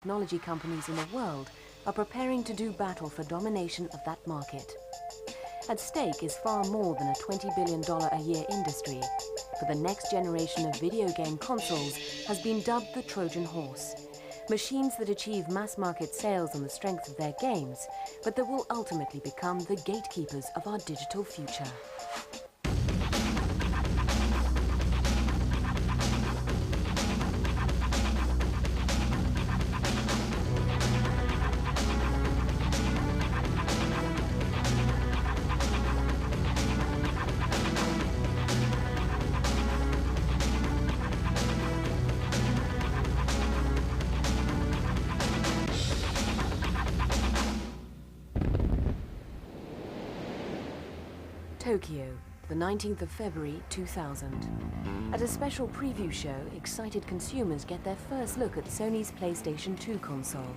Technology companies in the world are preparing to do battle for domination of that market. At stake is far more than a $20 billion a year industry, for the next generation of video game consoles has been dubbed the Trojan Horse. Machines that achieve mass market sales on the strength of their games, but that will ultimately become the gatekeepers of our digital future. Tokyo, the 19th of February 2000. At a special preview show, excited consumers get their first look at Sony's PlayStation 2 console.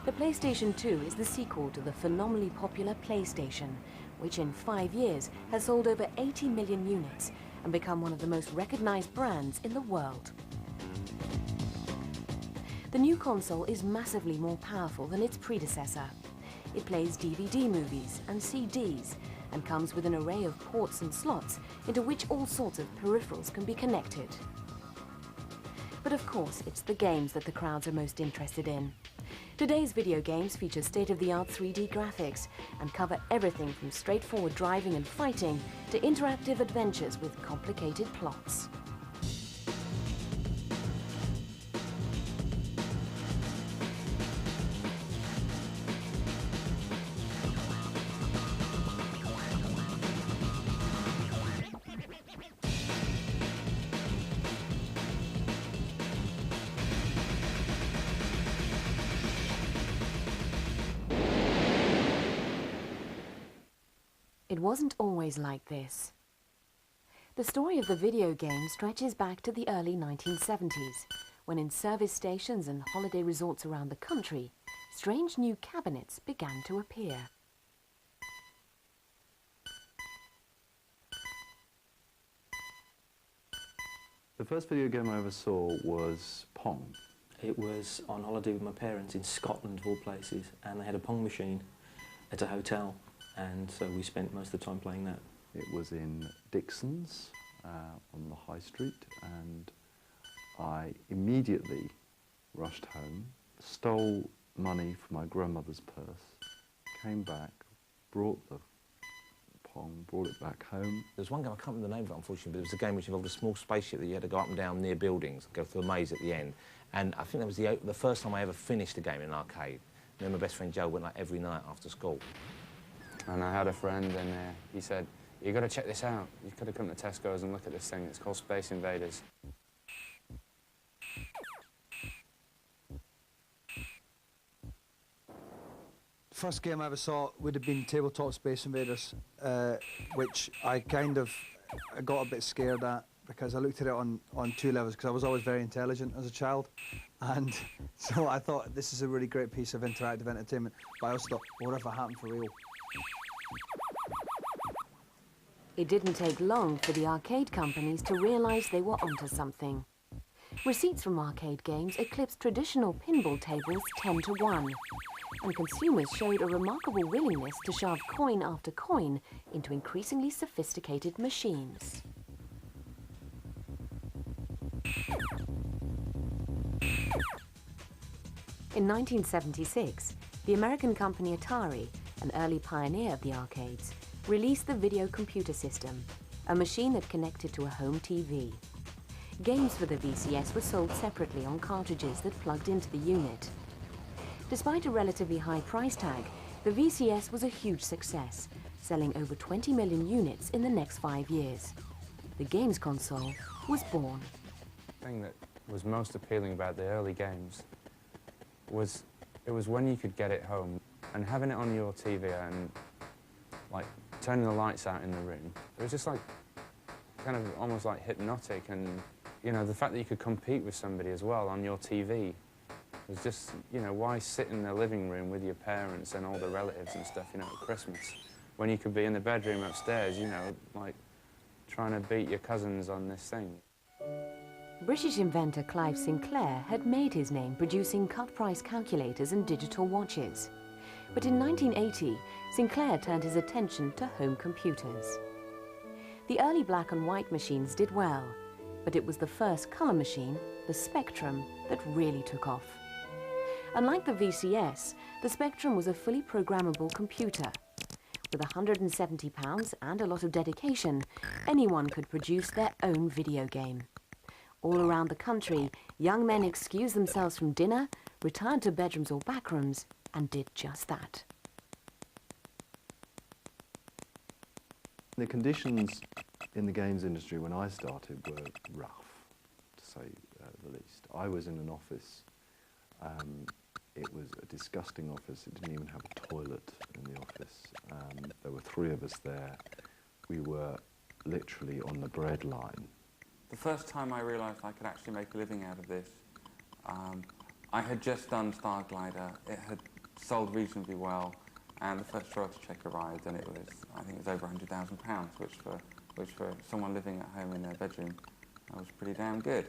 The PlayStation 2 is the sequel to the phenomenally popular PlayStation, which in 5 years has sold over 80 million units and become one of the most recognized brands in the world. The new console is massively more powerful than its predecessor. It plays DVD movies and CDs and comes with an array of ports and slots into which all sorts of peripherals can be connected. But of course, it's the games that the crowds are most interested in. Today's video games feature state-of-the-art 3D graphics and cover everything from straightforward driving and fighting to interactive adventures with complicated plots. It wasn't always like this. The story of the video game stretches back to the early 1970s, when in service stations and holiday resorts around the country, strange new cabinets began to appear. The first video game I ever saw was Pong. It was on holiday with my parents in Scotland, of all places, and they had a Pong machine at a hotel, and so we spent most of the time playing that. It was in Dixon's on the high street, and I immediately rushed home, stole money from my grandmother's purse, came back, brought the Pong, brought it back home. There's one game, I can't remember the name of it unfortunately, but it was a game which involved a small spaceship that you had to go up and down near buildings and go through a maze at the end. And I think that was the first time I ever finished a game in an arcade. Me and my best friend Joe went like every night after school. And I had a friend, and he said, "You got to check this out. You could have come to Tesco's and look at this thing. It's called Space Invaders." First game I ever saw would have been Tabletop Space Invaders, which I got a bit scared at because I looked at it on two levels, because I was always very intelligent as a child, and so I thought this is a really great piece of interactive entertainment, but I also thought, what if it happened for real? It didn't take long for the arcade companies to realize they were onto something. Receipts from arcade games eclipsed traditional pinball tables 10 to 1, and consumers showed a remarkable willingness to shove coin after coin into increasingly sophisticated machines. In 1976, the American company Atari, an early pioneer of the arcades, released the Video Computer System, a machine that connected to a home TV. Games for the VCS were sold separately on cartridges that plugged into the unit. Despite a relatively high price tag, the VCS was a huge success, selling over 20 million units in the next 5 years. The games console was born. The thing that was most appealing about the early games was it was when you could get it home, and having it on your TV and like turning the lights out in the room. It was just like kind of almost like hypnotic, and you know, the fact that you could compete with somebody as well on your TV was just, you know, why sit in the living room with your parents and all the relatives and stuff, you know, at Christmas, when you could be in the bedroom upstairs, you know, like trying to beat your cousins on this thing. British inventor Clive Sinclair had made his name producing cut-price calculators and digital watches. But in 1980, Sinclair turned his attention to home computers. The early black and white machines did well, but it was the first colour machine, the Spectrum, that really took off. Unlike the VCS, the Spectrum was a fully programmable computer. With £170 and a lot of dedication, anyone could produce their own video game. All around the country, young men excused themselves from dinner, retired to bedrooms or backrooms, and did just that. The conditions in the games industry when I started were rough, to say the least. I was in an office. It was a disgusting office. It didn't even have a toilet in the office. There were 3 of us there. We were literally on the bread line. The first time I realised I could actually make a living out of this, I had just done Star Glider. It had sold reasonably well, and the first royalty check arrived, and it was, I think it was over £100,000, which for someone living at home in their bedroom, was pretty damn good.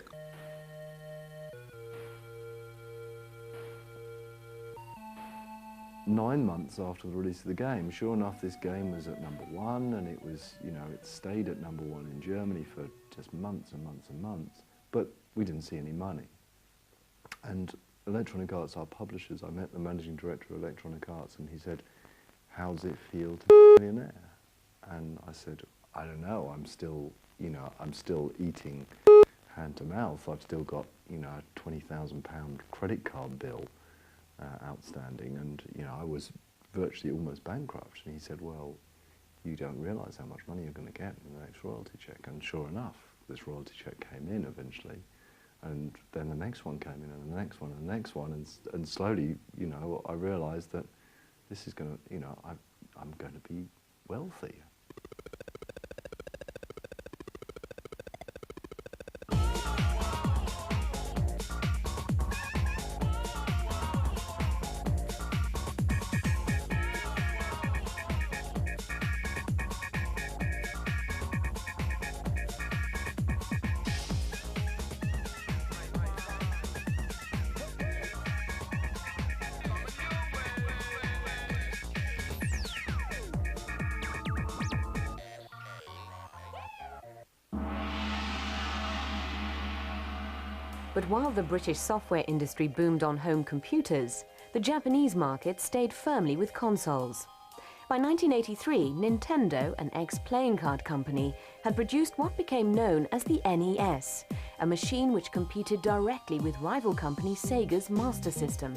9 months after the release of the game, sure enough, this game was at #1, and it was, you know, it stayed at #1 in Germany for just months and months and months, but we didn't see any money. And Electronic Arts, our publishers, I met the managing director of Electronic Arts, and he said, "How does it feel to be a millionaire?" And I said, "I don't know, I'm still, you know, I'm still eating hand to mouth. I've still got, you know, a £20,000 credit card bill outstanding, and, you know, I was virtually almost bankrupt." And he said, "Well, you don't realise how much money you're going to get in the next royalty check." And sure enough, this royalty check came in eventually, and then the next one came in, and the next one, and the next one, and slowly, you know, I realised that this is going to, you know, I'm going to be wealthy. But while the British software industry boomed on home computers, the Japanese market stayed firmly with consoles. By 1983, Nintendo, an ex-playing card company, had produced what became known as the NES, a machine which competed directly with rival company Sega's Master System.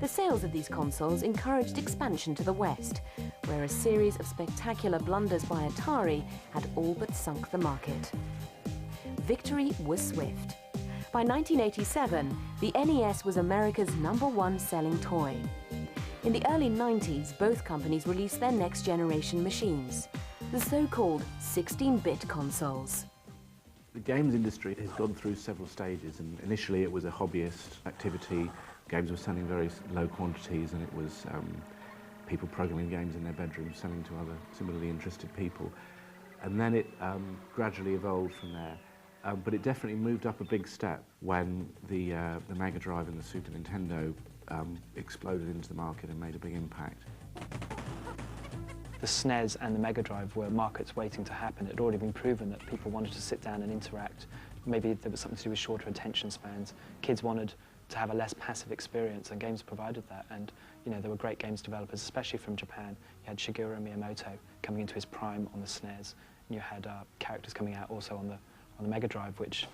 The sales of these consoles encouraged expansion to the West, where a series of spectacular blunders by Atari had all but sunk the market. Victory was swift. By 1987, the NES was America's #1 selling toy. In the early 90s, both companies released their next-generation machines, the so-called 16-bit consoles. The games industry has gone through several stages, and initially it was a hobbyist activity. Games were selling very low quantities, and it was people programming games in their bedrooms, selling to other similarly interested people. And then it gradually evolved from there. But it definitely moved up a big step when the Mega Drive and the Super Nintendo exploded into the market and made a big impact. The SNES and the Mega Drive were markets waiting to happen. It had already been proven that people wanted to sit down and interact. Maybe there was something to do with shorter attention spans. Kids wanted to have a less passive experience, and games provided that. And you know, there were great games developers, especially from Japan. You had Shigeru Miyamoto coming into his prime on the SNES, and you had characters coming out also on the Mega Drive, which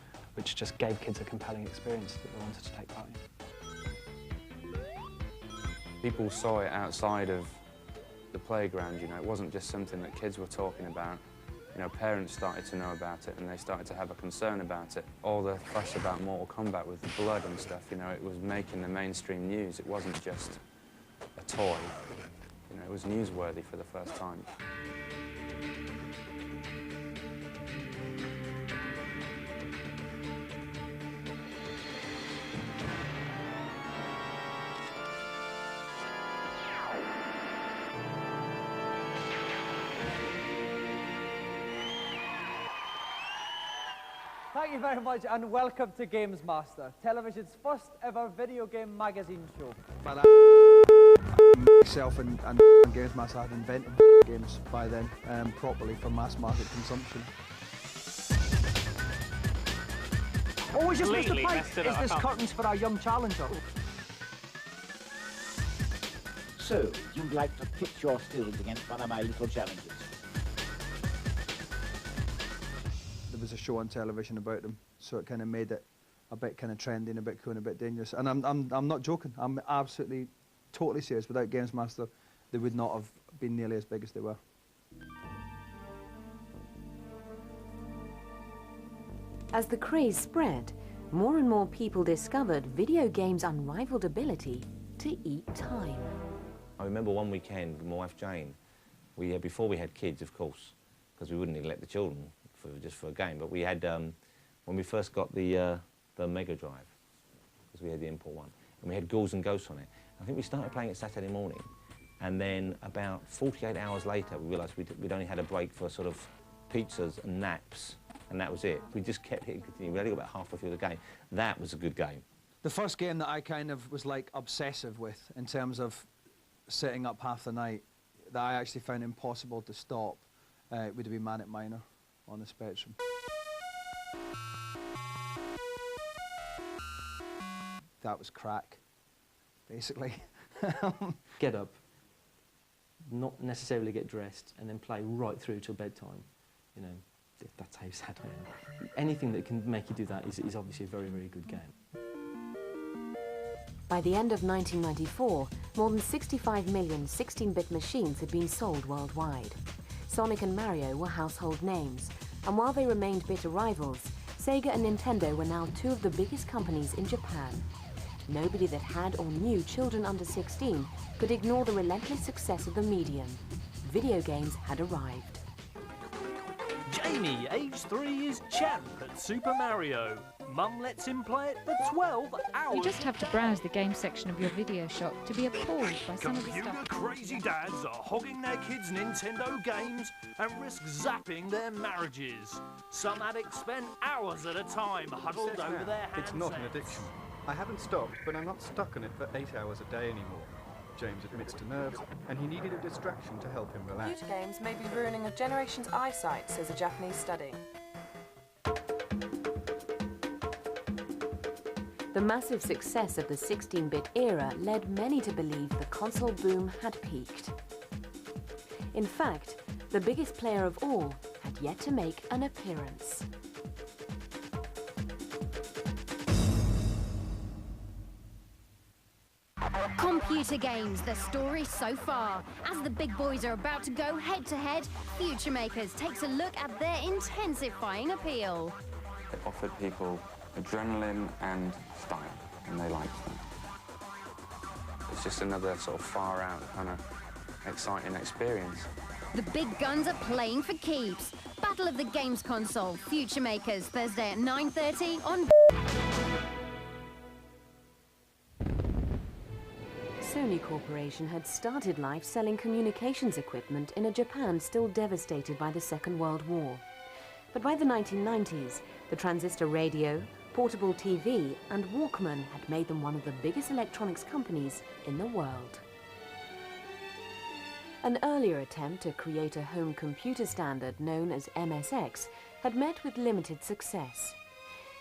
just gave kids a compelling experience that they wanted to take part in. People saw it outside of the playground, you know, it wasn't just something that kids were talking about. You know, parents started to know about it, and they started to have a concern about it. All the fuss about Mortal Kombat with the blood and stuff, you know, it was making the mainstream news. It wasn't just a toy. You know, it was newsworthy for the first time. Thank you very much and welcome to Games Master, television's first ever video game magazine show. By that, myself and Games Master had invented games by then properly for mass market consumption. Oh, it's just Completely Mr. Pike. messed it Is up. this curtains for our young challenger? So, you'd like to pit your skills against one of my little challenges? There was a show on television about them, so it kind of made it a bit kind of trendy and a bit cool and a bit dangerous. And I'm not joking. I'm absolutely, totally serious. Without Games Master, they would not have been nearly as big as they were. As the craze spread, more and more people discovered video games' unrivaled ability to eat time. I remember one weekend with my wife Jane, before we had kids, of course, because we wouldn't neglect the children just for a game, but we had, when we first got the Mega Drive, because we had the import one, and we had Ghouls and Ghosts on it. I think we started playing it Saturday morning, and then about 48 hours later, we realised we'd only had a break for sort of pizzas and naps, and that was it. We just kept hitting, continuing. We only got about halfway through the game. That was a good game. The first game that I kind of was like obsessive with in terms of sitting up half the night, that I actually found impossible to stop, would have been Manic Miner on the Spectrum. That was crack, basically. Get up, not necessarily get dressed, and then play right through till bedtime. You know, if that's how you sat down. Anything that can make you do that is obviously a very, very good game. By the end of 1994, more than 65 million 16-bit machines had been sold worldwide. Sonic and Mario were household names, and while they remained bitter rivals, Sega and Nintendo were now two of the biggest companies in Japan. Nobody that had or knew children under 16 could ignore the relentless success of the medium. Video games had arrived. Jamie, age 3, is champ at Super Mario. Mum lets him play it for 12 hours. You just have to browse the game section of your video shop to be appalled by some of the stuff. Computer-crazy dads are hogging their kids' Nintendo games and risk zapping their marriages. Some addicts spend hours at a time huddled over their handsets. It's not an addiction. I haven't stopped, but I'm not stuck on it for 8 hours a day anymore. James admits to nerves, and he needed a distraction to help him relax. Computer games may be ruining a generation's eyesight, says a Japanese study. The massive success of the 16-bit era led many to believe the console boom had peaked. In fact, the biggest player of all had yet to make an appearance. Computer games, the story so far. As the big boys are about to go head-to-head, Future Makers takes a look at their intensifying appeal. It offered people adrenaline and style, and they liked them. It's just another sort of far-out kind of exciting experience. The big guns are playing for keeps. Battle of the Games console, Future Makers, Thursday at 9:30 on... Sony Corporation had started life selling communications equipment in a Japan still devastated by the Second World War. But by the 1990s, the transistor radio, portable TV and Walkman had made them one of the biggest electronics companies in the world. An earlier attempt to create a home computer standard known as MSX had met with limited success.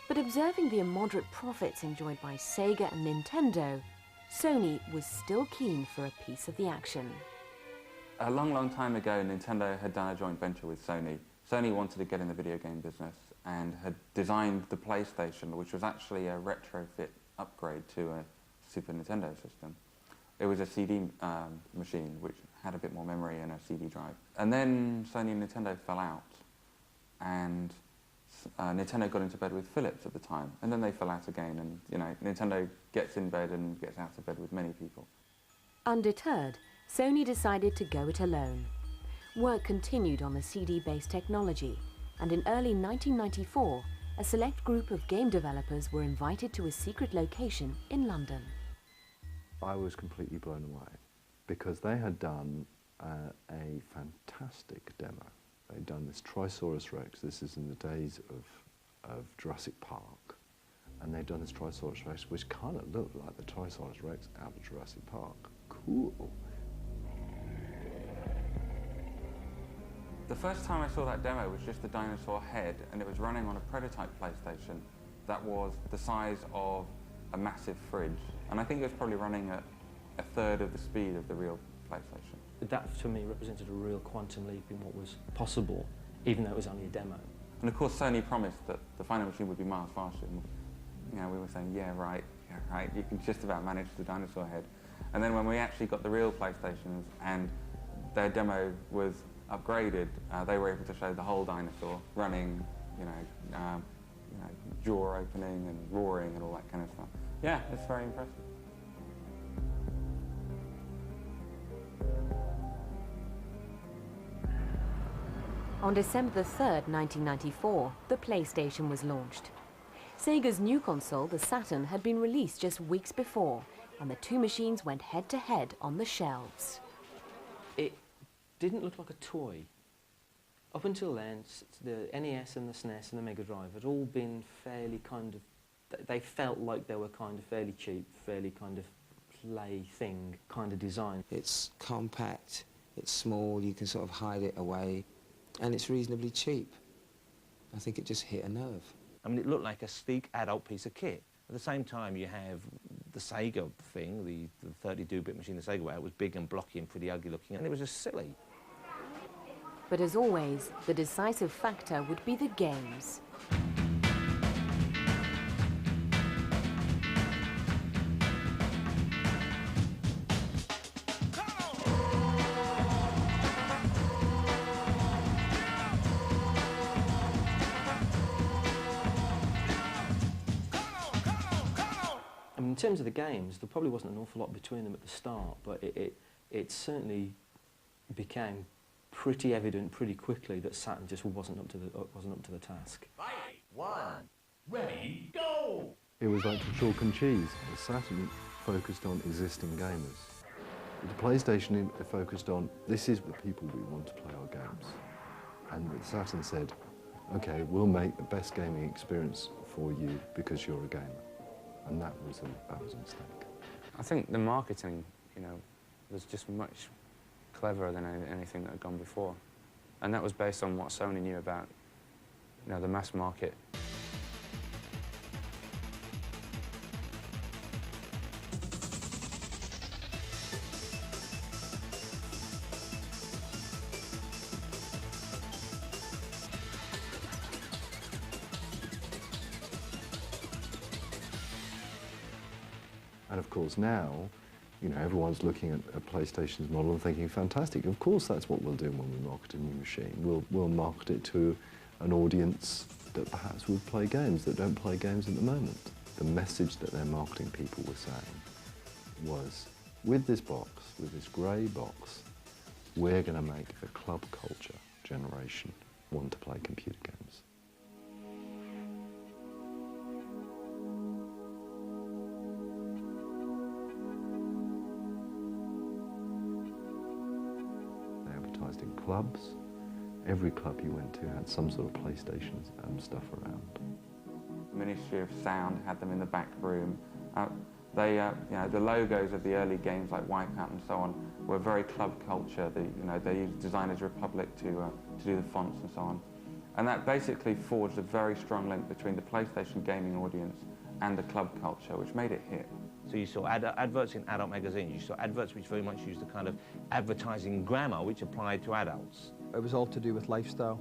But observing the immoderate profits enjoyed by Sega and Nintendo, Sony was still keen for a piece of the action. A long, long time ago, Nintendo had done a joint venture with Sony. Sony wanted to get in the video game business and had designed the PlayStation, which was actually a retrofit upgrade to a Super Nintendo system. It was a CD machine, which had a bit more memory and a CD drive. And then Sony and Nintendo fell out, and Nintendo got into bed with Philips at the time, and then they fell out again, and you know, Nintendo gets in bed and gets out of bed with many people. Undeterred, Sony decided to go it alone. Work continued on the CD-based technology, and in early 1994, a select group of game developers were invited to a secret location in London. I was completely blown away because they had done a fantastic demo. They'd done this Trisaurus Rex. This is in the days of of Jurassic Park, and they'd done this Triceratops Rex, which kind of looked like the Triceratops Rex out of Jurassic Park. Cool. The first time I saw that demo was just the dinosaur head, and it was running on a prototype PlayStation that was the size of a massive fridge. And I think it was probably running at a third of the speed of the real PlayStation. That, for me, represented a real quantum leap in what was possible, even though it was only a demo. And of course, Sony promised that the final machine would be miles faster. And, you know, we were saying, yeah, right, you can just about manage the dinosaur head. And then when we actually got the real PlayStations and their demo was upgraded, they were able to show the whole dinosaur running, jaw opening and roaring and all that kind of stuff. Yeah, it's very impressive. On December the 3rd, 1994, the PlayStation was launched. Sega's new console, the Saturn, had been released just weeks before, and the two machines went head-to-head on the shelves. It didn't look like a toy. Up until then, the NES and the SNES and the Mega Drive had all been fairly kind of, they felt like they were kind of fairly cheap, fairly kind of plaything kind of design. It's compact, it's small, you can sort of hide it away, and it's reasonably cheap. I think it just hit a nerve. I mean, it looked like a sleek adult piece of kit. At the same time, you have the Sega thing, the 32-bit machine, the Sega way. It was big and blocky and pretty ugly looking, and it was just silly. But as always, the decisive factor would be the games. In terms of the games, there probably wasn't an awful lot between them at the start, but it certainly became pretty evident pretty quickly that Saturn just wasn't up to the task. Fight! 1, ready, go! It was like the chalk and cheese. The Saturn focused on existing gamers. The PlayStation focused on, this is the people we want to play our games. And the Saturn said, okay, we'll make the best gaming experience for you because you're a gamer. And that was a mistake. I think the marketing, was just much cleverer than anything that had gone before. And that was based on what Sony knew about, the mass market. And of course now, everyone's looking at PlayStation's model and thinking, fantastic, of course that's what we'll do when we market a new machine. We'll market it to an audience that perhaps would play games, that don't play games at the moment. The message that their marketing people were saying was, with this box, with this grey box, we're going to make the club culture generation want to play computer games. In clubs. Every club you went to had some sort of PlayStation stuff around. The Ministry of Sound had them in the back room. The logos of the early games like Wipeout and so on were very club culture. They used Designers Republic to do the fonts and so on. And that basically forged a very strong link between the PlayStation gaming audience and the club culture, which made it hit. So you saw adverts in adult magazines, you saw adverts which very much used the kind of advertising grammar which applied to adults. It was all to do with lifestyle,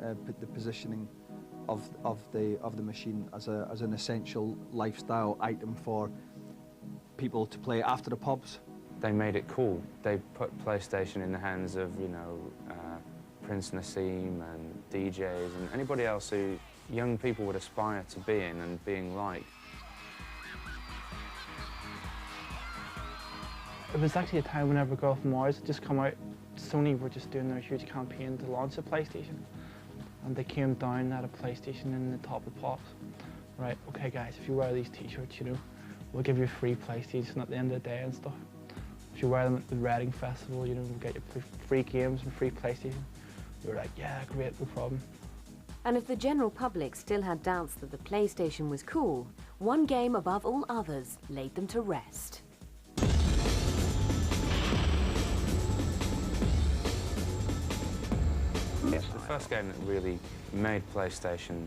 the positioning of the machine as an essential lifestyle item for people to play after the pubs. They made it cool. They put PlayStation in the hands of, Prince Nassim and DJs and anybody else who young people would aspire to be in and being like. It was actually a time whenever Girl from Mars had just come out. Sony were just doing their huge campaign to launch a PlayStation. And they came down at a PlayStation in the top of the pops. Right, okay guys, if you wear these t-shirts, we'll give you a free PlayStation at the end of the day and stuff. If you wear them at the Reading Festival, we'll get you free games and free PlayStation. We were like, yeah, great, no problem. And if the general public still had doubts that the PlayStation was cool, one game above all others laid them to rest. The first game that really made PlayStation,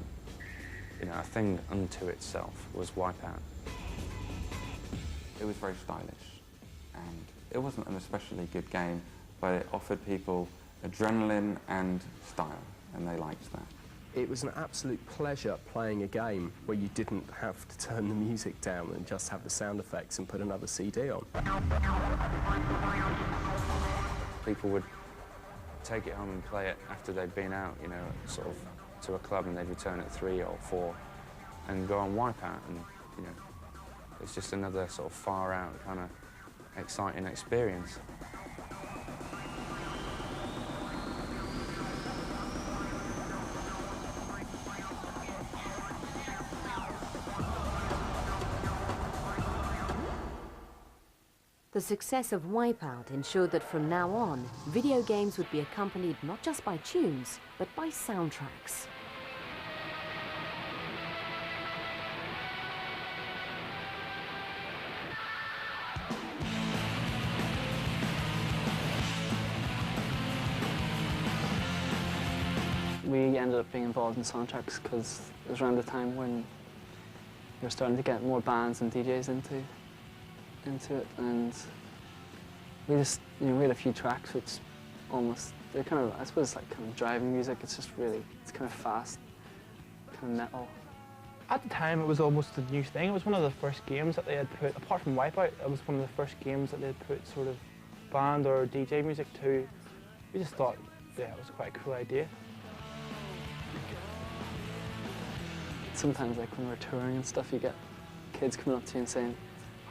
you know, a thing unto itself was Wipeout. It was very stylish, and it wasn't an especially good game, but it offered people adrenaline and style, and they liked that. It was an absolute pleasure playing a game where you didn't have to turn the music down and just have the sound effects and put another CD on. People would take it home and play it after they'd been out, you know, sort of to a club, and they'd return at 3 or 4 and go on Wipeout, and, you know, it's just another sort of far out kind of exciting experience. The success of Wipeout ensured that from now on, video games would be accompanied not just by tunes, but by soundtracks. We ended up being involved in soundtracks because it was around the time when you were starting to get more bands and DJs into it, and we just, you know, we had a few tracks which almost, they're kind of, I suppose, like kind of driving music. It's just really, it's kind of fast, kind of metal. At the time, it was almost a new thing. It was one of the first games that they had put, apart from Wipeout, it was one of the first games that they had put sort of band or DJ music to. We just thought, yeah, it was quite a cool idea. Sometimes, like when we're touring and stuff, you get kids coming up to you and saying,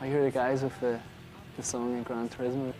"Oh, you're the guys with the song in Gran Turismo."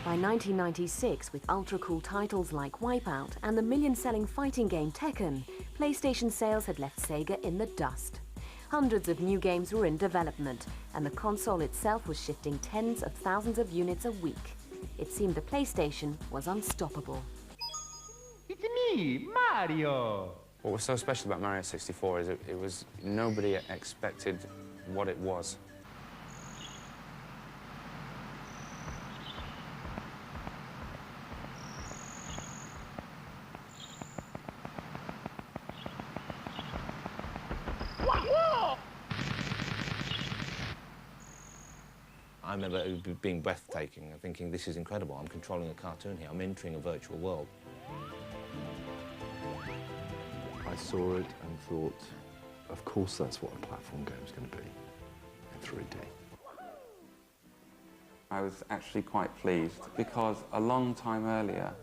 By 1996, with ultra-cool titles like Wipeout and the million-selling fighting game Tekken, PlayStation sales had left Sega in the dust. Hundreds of new games were in development, and the console itself was shifting tens of thousands of units a week. It seemed the PlayStation was unstoppable. It's me, Mario! What was so special about Mario 64 is it was, nobody expected what it was. I remember it being breathtaking and thinking, this is incredible. I'm controlling a cartoon here. I'm entering a virtual world. I saw it and thought, of course that's what a platform game's going to be in 3D. I was actually quite pleased because a long time earlier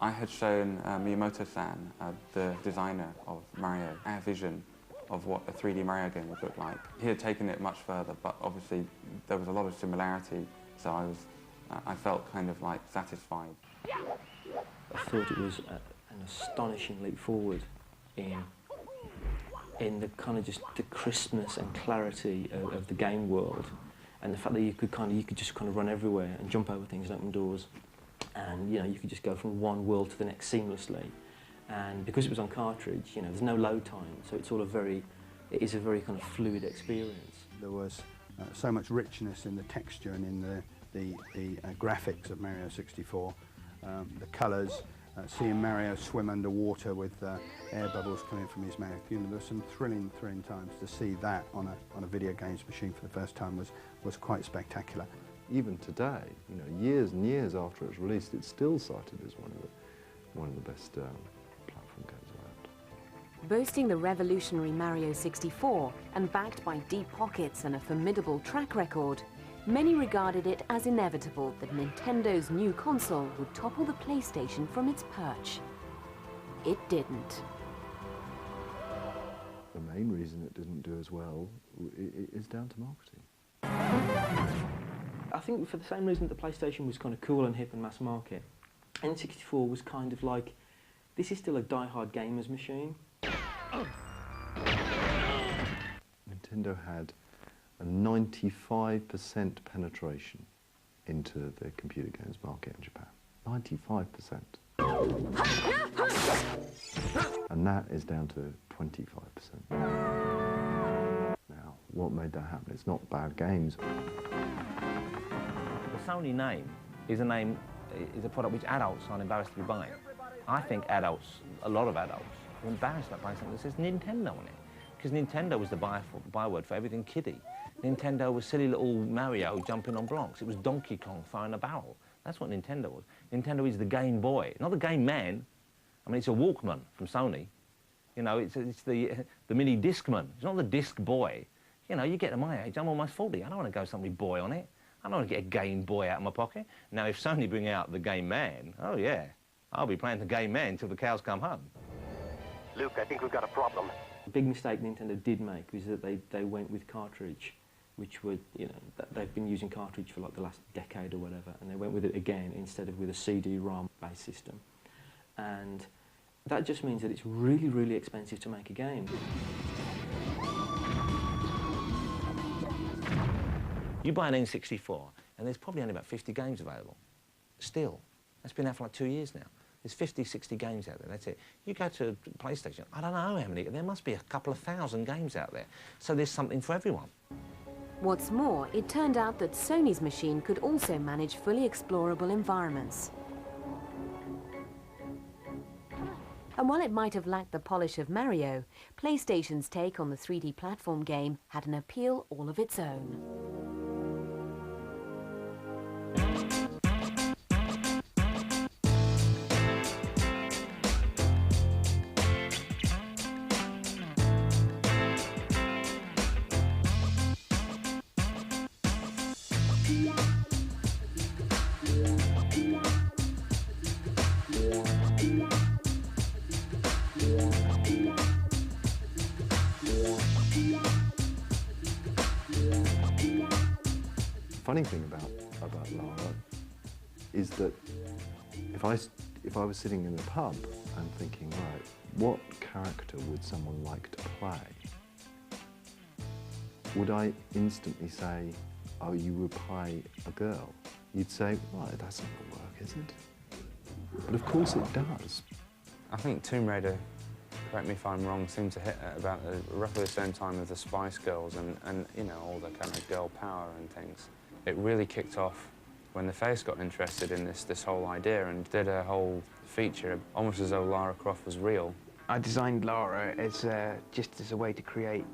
I had shown Miyamoto-san, the designer of Mario, our vision of what a 3D Mario game would look like. He had taken it much further, but obviously there was a lot of similarity, so I felt kind of like satisfied. I thought it was an astonishing leap forward in the kind of just the crispness and clarity of the game world, and the fact that you could just kind of run everywhere and jump over things and open doors, and you know, you could just go from one world to the next seamlessly. And because it was on cartridge, you know, there's no load time, so it's all it is a very kind of fluid experience. There was so much richness in the texture and in the graphics of Mario 64, the colours, seeing Mario swim underwater with air bubbles coming from his mouth. You know, there were some thrilling times. To see that on a video games machine for the first time was quite spectacular. Even today, you know, years and years after it was released, it's still cited as one of the best platform games around. Boasting the revolutionary Mario 64 and backed by deep pockets and a formidable track record, many regarded it as inevitable that Nintendo's new console would topple the PlayStation from its perch. It didn't. The main reason it didn't do as well is down to marketing. I think for the same reason that the PlayStation was kind of cool and hip and mass market, N64 was kind of like, This is still a die-hard gamer's machine. Nintendo had a 95% penetration into the computer games market in Japan. 95%. And that is down to 25%. Now, what made that happen? It's not bad games. The Sony name is a product which adults aren't embarrassed to be buying. I think adults, a lot of adults, are embarrassed about buying something that says Nintendo on it. Because Nintendo was the byword for everything kiddie. Nintendo was silly little Mario jumping on blocks. It was Donkey Kong firing a barrel. That's what Nintendo was. Nintendo is the Game Boy, not the Game Man. I mean, it's a Walkman from Sony. You know, it's the mini Discman. It's not the Disc Boy. You know, you get to my age, I'm almost 40. I don't want to go something boy on it. I don't want to get a Game Boy out of my pocket. Now, if Sony bring out the Game Man, oh yeah, I'll be playing the Game Man until the cows come home. Luke, I think we've got a problem. The big mistake Nintendo did make was that they went with cartridge, which would, you know, they've been using cartridge for like the last decade or whatever, and they went with it again instead of with a CD-ROM based system. And that just means that it's really, really expensive to make a game. You buy an N64, and there's probably only about 50 games available. Still, that's been out for like 2 years now. There's 50, 60 games out there, that's it. You go to PlayStation, I don't know how many, there must be a couple of thousand games out there. So there's something for everyone. What's more, it turned out that Sony's machine could also manage fully explorable environments. And while it might have lacked the polish of Mario, PlayStation's take on the 3D platform game had an appeal all of its own. Funny thing about Lara is that if I was sitting in a pub and thinking, right, what character would someone like to play? Would I instantly say, oh, you would play a girl? You'd say, well, that's not going to work, is it? But of course it does. I think Tomb Raider, correct me if I'm wrong, seemed to hit at about roughly the same time as the Spice Girls and you know, all the kind of girl power and things. It really kicked off when the Face got interested in this whole idea and did a whole feature, almost as though Lara Croft was real. I designed Lara as just as a way to create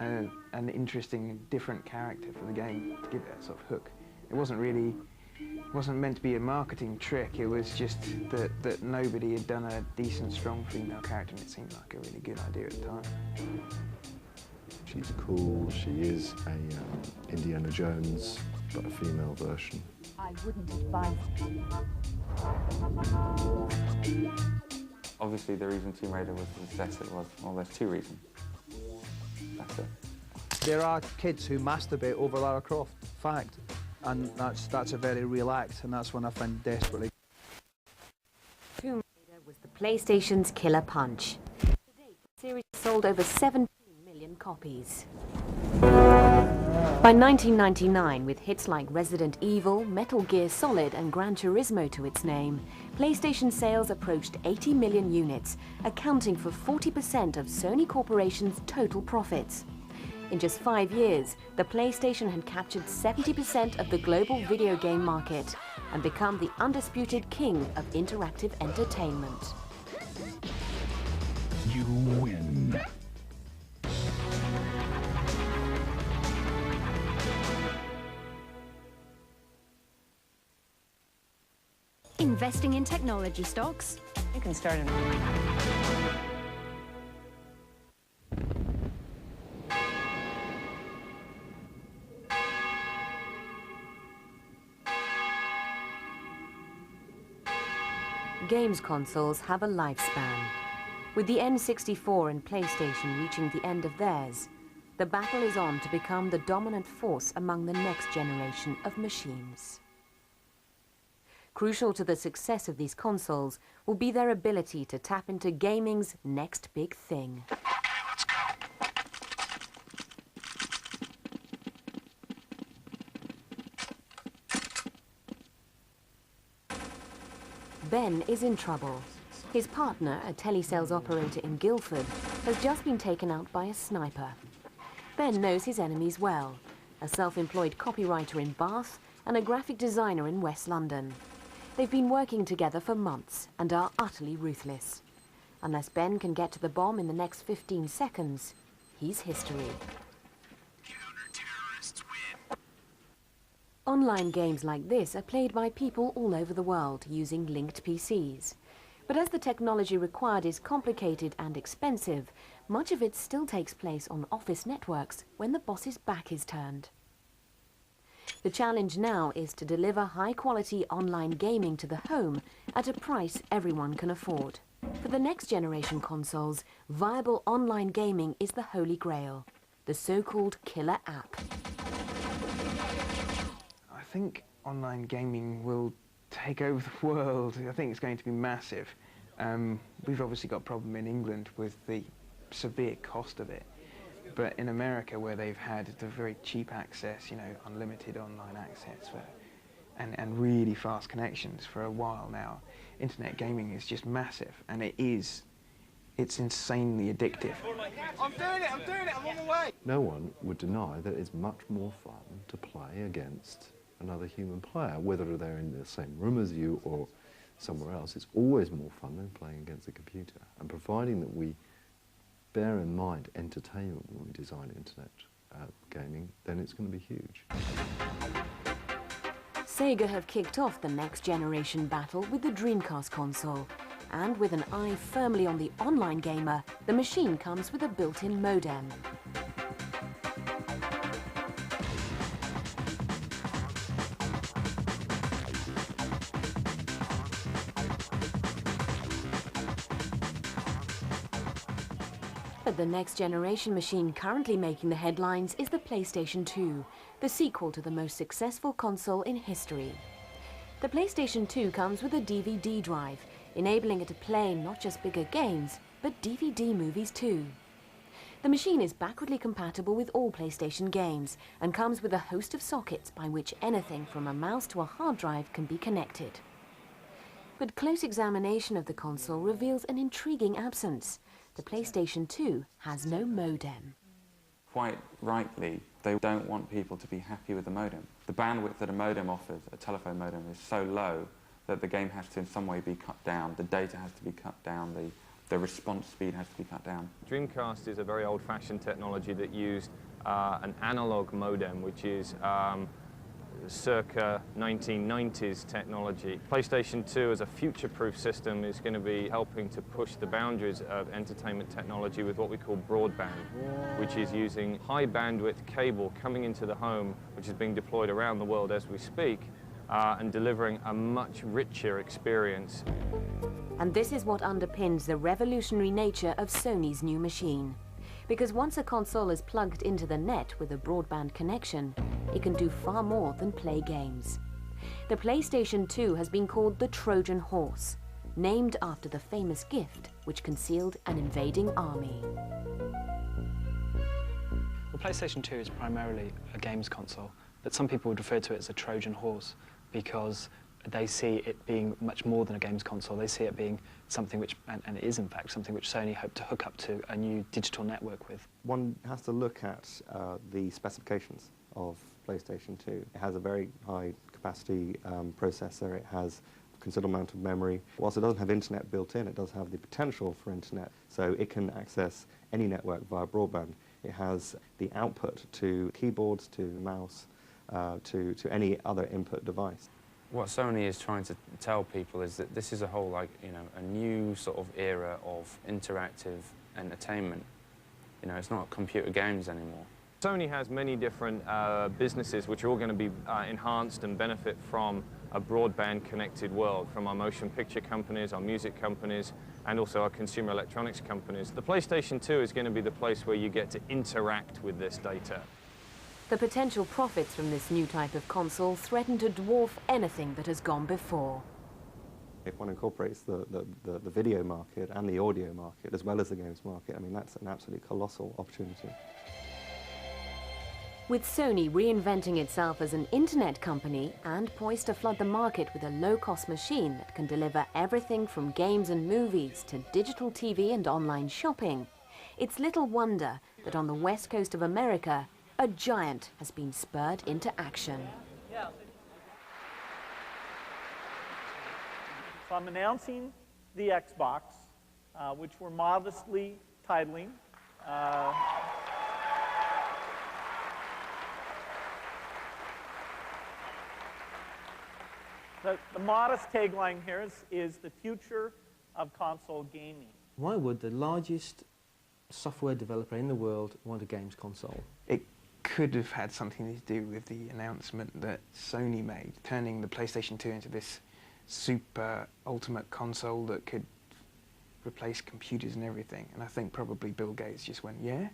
an interesting and different character for the game, to give it that sort of hook. It wasn't meant to be a marketing trick, it was just that nobody had done a decent, strong female character, and it seemed like a really good idea at the time. She's cool, she is a Indiana Jones, but a female version. I wouldn't advise Obviously, the reason Tomb Raider was the success it was, well, there's two reasons. That's it. There are kids who masturbate over Lara Croft, fact, and that's a very real act, and that's one I find desperately. Tomb Raider was the PlayStation's killer punch. To date, the series sold over 17 million copies. By 1999, with hits like Resident Evil, Metal Gear Solid and Gran Turismo to its name, PlayStation sales approached 80 million units, accounting for 40% of Sony Corporation's total profits. In just 5 years, the PlayStation had captured 70% of the global video game market and become the undisputed king of interactive entertainment. You win. Investing in technology stocks? You can start in. Games consoles have a lifespan. With the N64 and PlayStation reaching the end of theirs, the battle is on to become the dominant force among the next generation of machines. Crucial to the success of these consoles will be their ability to tap into gaming's next big thing. Ben is in trouble. His partner, a telesales operator in Guildford, has just been taken out by a sniper. Ben knows his enemies well, a self-employed copywriter in Bath and a graphic designer in West London. They've been working together for months and are utterly ruthless. Unless Ben can get to the bomb in the next 15 seconds, he's history. Online games like this are played by people all over the world using linked PCs. But as the technology required is complicated and expensive, much of it still takes place on office networks when the boss's back is turned. The challenge now is to deliver high-quality online gaming to the home at a price everyone can afford. For the next generation consoles, viable online gaming is the holy grail, the so-called killer app. I think online gaming will take over the world. I think it's going to be massive. We've obviously got a problem in England with the severe cost of it. But in America, where they've had the very cheap access, you know, unlimited online access and really fast connections for a while now, internet gaming is just massive, and it's insanely addictive. I'm doing it, I'm on my way. No one would deny that it's much more fun to play against another human player, whether they're in the same room as you or somewhere else. It's always more fun than playing against a computer. And providing that we bear in mind entertainment when we design internet gaming, then it's going to be huge. Sega have kicked off the next generation battle with the Dreamcast console. And with an eye firmly on the online gamer, the machine comes with a built-in modem. But the next generation machine currently making the headlines is the PlayStation 2, the sequel to the most successful console in history. The PlayStation 2 comes with a DVD drive, enabling it to play not just bigger games, but DVD movies too. The machine is backwardly compatible with all PlayStation games and comes with a host of sockets by which anything from a mouse to a hard drive can be connected. But close examination of the console reveals an intriguing absence. The PlayStation 2 has no modem. Quite rightly, they don't want people to be happy with the modem. The bandwidth that a modem offers, a telephone modem, is so low that the game has to in some way be cut down, the data has to be cut down, the response speed has to be cut down. Dreamcast is a very old-fashioned technology that used an analog modem, which is circa 1990s technology. PlayStation 2 as a future-proof system is going to be helping to push the boundaries of entertainment technology with what we call broadband, which is using high bandwidth cable coming into the home, which is being deployed around the world as we speak, and delivering a much richer experience. And this is what underpins the revolutionary nature of Sony's new machine. Because once a console is plugged into the net with a broadband connection, it can do far more than play games. The PlayStation 2 has been called the Trojan Horse, named after the famous gift which concealed an invading army. Well, PlayStation 2 is primarily a games console, but some people would refer to it as a Trojan Horse because they see it being much more than a games console. They see it being something which, and it is in fact, something which Sony hoped to hook up to a new digital network with. One has to look at the specifications of PlayStation 2. It has a very high capacity processor, it has a considerable amount of memory. Whilst it doesn't have internet built in, it does have the potential for internet, so it can access any network via broadband. It has the output to keyboards, to mouse, to any other input device. What Sony is trying to tell people is that this is a whole, like, you know, a new sort of era of interactive entertainment. You know, it's not computer games anymore. Sony has many different businesses which are all going to be enhanced and benefit from a broadband connected world, from our motion picture companies, our music companies, and also our consumer electronics companies. The PlayStation 2 is going to be the place where you get to interact with this data. The potential profits from this new type of console threaten to dwarf anything that has gone before. If one incorporates the video market and the audio market as well as the games market, I mean, that's an absolutely colossal opportunity. With Sony reinventing itself as an internet company and poised to flood the market with a low-cost machine that can deliver everything from games and movies to digital TV and online shopping, it's little wonder that on the west coast of America, a giant has been spurred into action. So I'm announcing the Xbox, which we're modestly titling. The modest tagline here is the future of console gaming. Why would the largest software developer in the world want a games console? It could have had something to do with the announcement that Sony made, turning the PlayStation 2 into this super ultimate console that could replace computers and everything. And I think probably Bill Gates just went, yeah,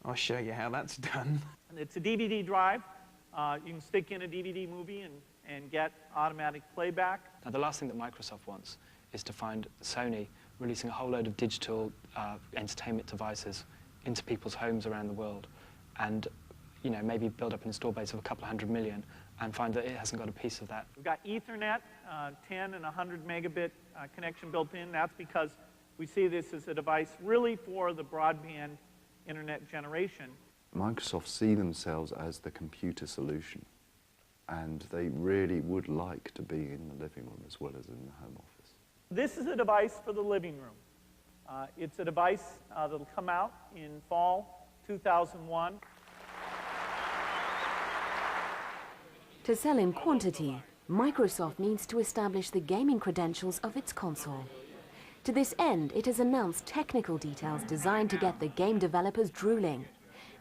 I'll show you how that's done. It's a DVD drive. You can stick in a DVD movie and get automatic playback. Now, the last thing that Microsoft wants is to find Sony releasing a whole load of digital entertainment devices into people's homes around the world, and maybe build up an install base of a couple of 100 million and find that it hasn't got a piece of that. We've got Ethernet, 10 and 100 megabit connection built in. That's because we see this as a device really for the broadband internet generation. Microsoft see themselves as the computer solution, and they really would like to be in the living room as well as in the home office. This is a device for the living room. It's a device that'll come out in fall 2001. To sell in quantity, Microsoft needs to establish the gaming credentials of its console. To this end, it has announced technical details designed to get the game developers drooling,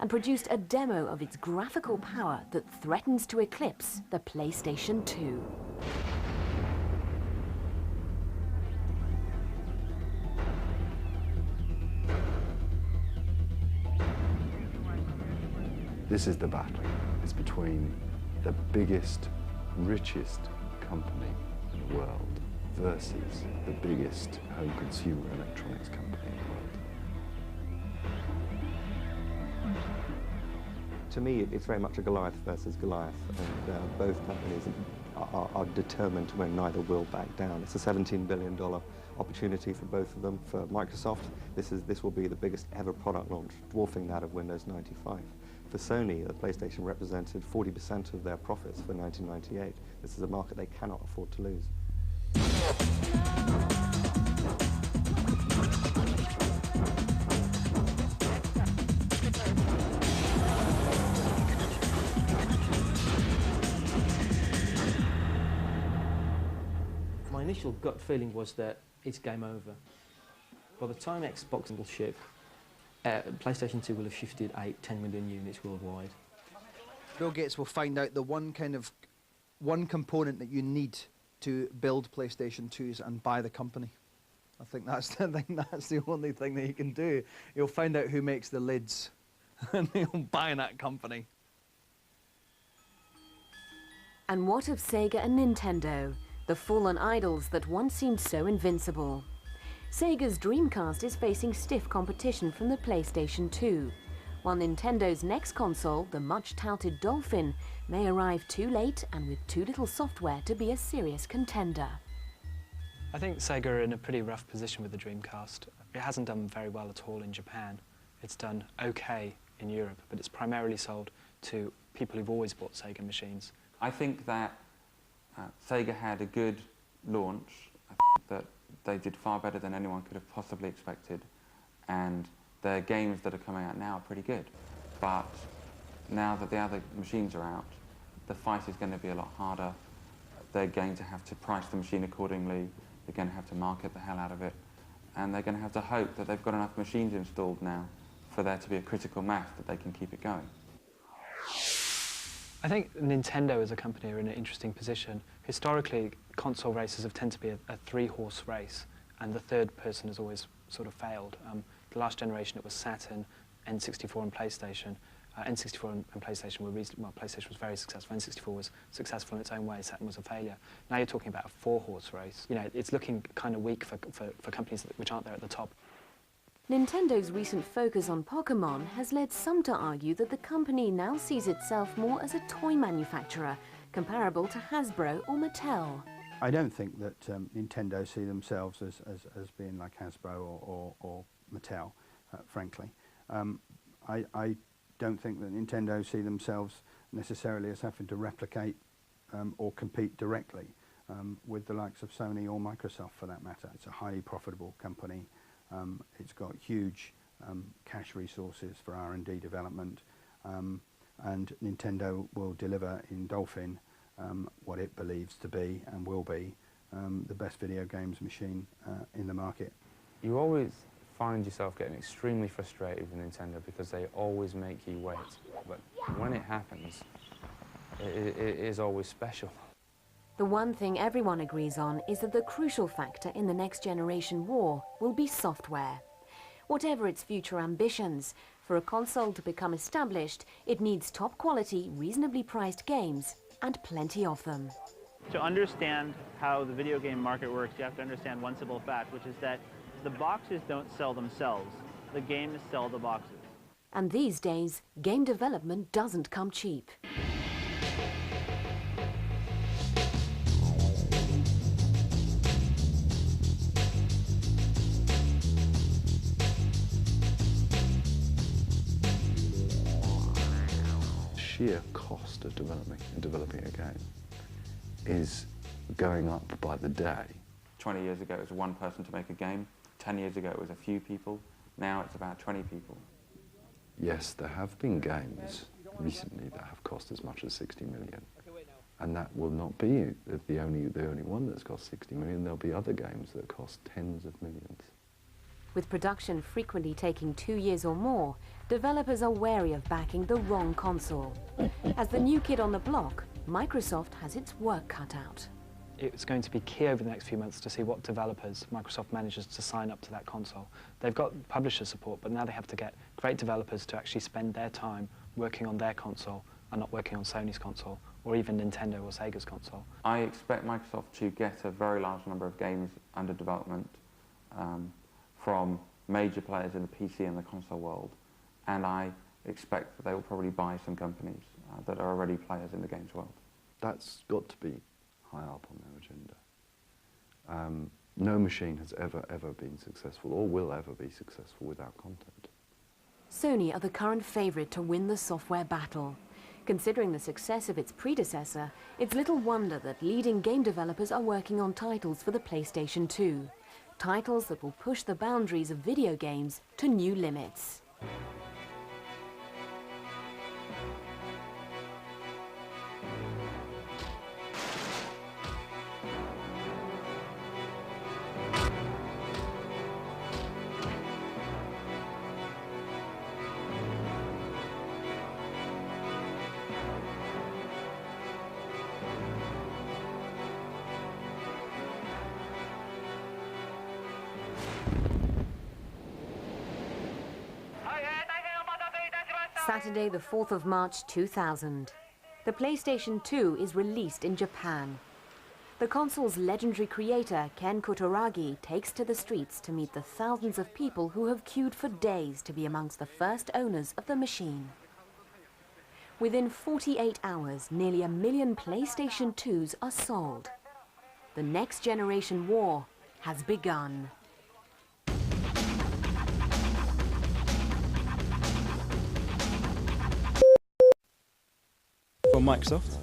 and produced a demo of its graphical power that threatens to eclipse the PlayStation 2. This is the battle. It's between the biggest, richest company in the world versus the biggest home consumer electronics company in the world. To me, it's very much a Goliath versus Goliath, and both companies are determined to win. Neither will back down. It's a $17 billion opportunity for both of them. For Microsoft, this will be the biggest ever product launch, dwarfing that of Windows 95. For Sony, the PlayStation represented 40% of their profits for 1998. This is a market they cannot afford to lose. My initial gut feeling was that it's game over. By the time Xbox will ship, PlayStation 2 will have shifted 8-10 million units worldwide. Bill Gates will find out the one component that you need to build PlayStation 2s and buy the company. I think that's the only thing that he can do. He'll find out who makes the lids and he'll buy that company. And what of Sega and Nintendo, the fallen idols that once seemed so invincible? Sega's Dreamcast is facing stiff competition from the PlayStation 2, while Nintendo's next console, the much-touted Dolphin, may arrive too late and with too little software to be a serious contender. I think Sega are in a pretty rough position with the Dreamcast. It hasn't done very well at all in Japan. It's done okay in Europe, but it's primarily sold to people who've always bought Sega machines. I think that Sega had a good launch. I think that they did far better than anyone could have possibly expected, and their games that are coming out now are pretty good. But now that the other machines are out, the fight is going to be a lot harder. They're going to have to price the machine accordingly, they're going to have to market the hell out of it, and they're going to have to hope that they've got enough machines installed now for there to be a critical mass that they can keep it going. I think Nintendo as a company are in an interesting position. Historically, console races have tended to be a three-horse race, and the third person has always sort of failed. The last generation it was Saturn, N64 and PlayStation. N64 and PlayStation were well, PlayStation was very successful. N64 was successful in its own way. Saturn was a failure. Now you're talking about a four-horse race. You know, it's looking kind of weak for companies which aren't there at the top. Nintendo's recent focus on Pokémon has led some to argue that the company now sees itself more as a toy manufacturer, comparable to Hasbro or Mattel. I don't think that Nintendo see themselves as being like Hasbro or Mattel, frankly. I don't think that Nintendo see themselves necessarily as having to replicate or compete directly with the likes of Sony or Microsoft, for that matter. It's a highly profitable company. It's got huge cash resources for R&D development, and Nintendo will deliver in Dolphin what it believes to be and will be the best video games machine in the market. You always find yourself getting extremely frustrated with Nintendo because they always make you wait. But when it happens, it is always special. The one thing everyone agrees on is that the crucial factor in the next generation war will be software. Whatever its future ambitions, for a console to become established, it needs top quality, reasonably priced games, and plenty of them. To understand how the video game market works, you have to understand one simple fact, which is that the boxes don't sell themselves. The games sell the boxes. And these days, game development doesn't come cheap. Sheer cost of developing a game is going up by the day. 20 years ago, it was one person to make a game. 10 years ago, it was a few people. Now it's about 20 people. Yes, there have been games recently that have cost as much as 60 million. And that will not be the only one that's cost 60 million. There'll be other games that cost tens of millions. With production frequently taking 2 years or more, developers are wary of backing the wrong console. As the new kid on the block, Microsoft has its work cut out. It's going to be key over the next few months to see what developers Microsoft manages to sign up to that console. They've got publisher support, but now they have to get great developers to actually spend their time working on their console and not working on Sony's console, or even Nintendo or Sega's console. I expect Microsoft to get a very large number of games under development from major players in the PC and the console world, and I expect that they will probably buy some companies that are already players in the games world. That's got to be high up on their agenda. No machine has ever been successful or will ever be successful without content. Sony are the current favourite to win the software battle. Considering the success of its predecessor, it's little wonder that leading game developers are working on titles for the PlayStation 2. Titles that will push the boundaries of video games to new limits. Saturday, the 4th of March 2000. The PlayStation 2 is released in Japan. The console's legendary creator, Ken Kutaragi, takes to the streets to meet the thousands of people who have queued for days to be amongst the first owners of the machine. Within 48 hours, nearly 1 million PlayStation 2s are sold. The next generation war has begun. From Microsoft,